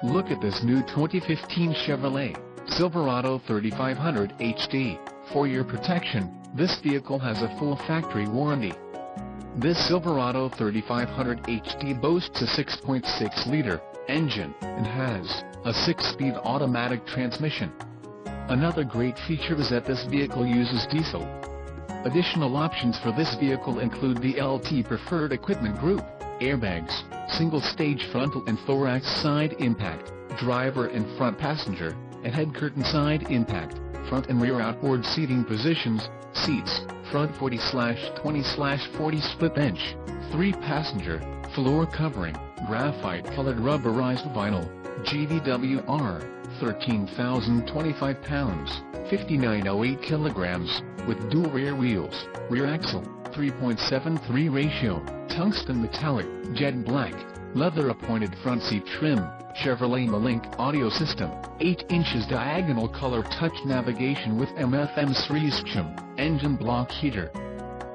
Look at this new 2015 Chevrolet Silverado 3500 HD. For your protection, this vehicle has a full factory warranty. This Silverado 3500 HD boasts a 6.6-liter engine and has a 6-speed automatic transmission. Another great feature is that this vehicle uses diesel. Additional options for this vehicle include the LT Preferred Equipment Group, airbags, single-stage frontal and thorax side impact, driver and front passenger, and head curtain side impact, front and rear outboard seating positions, seats, front 40/20/40 split bench, 3-passenger, floor covering, graphite-colored rubberized vinyl, GVWR, 13,025 pounds, 5908 kilograms, with dual rear wheels, rear axle, 3.73 ratio, tungsten metallic, jet black, leather appointed front seat trim, Chevrolet Malink audio system, 8 inches diagonal color touch navigation with FM system, engine block heater,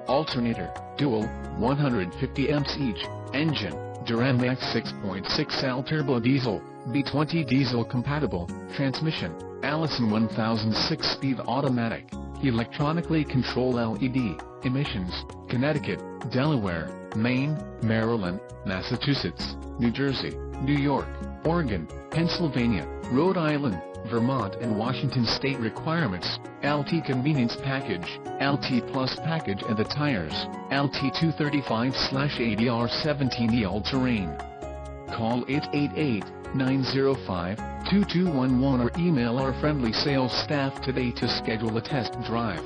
alternator, dual, 150 amps each, engine, Duramax 6.6L turbo diesel, B20 diesel compatible, transmission, Allison 1000 6-speed automatic, electronically controlled LED, emissions, Connecticut, Delaware, Maine, Maryland, Massachusetts, New Jersey, New York, Oregon, Pennsylvania, Rhode Island, Vermont and Washington state requirements, LT Convenience Package, LT Plus Package and the tires, LT 235/ADR17E All-Terrain. Call 888-905-2211 or email our friendly sales staff today to schedule a test drive.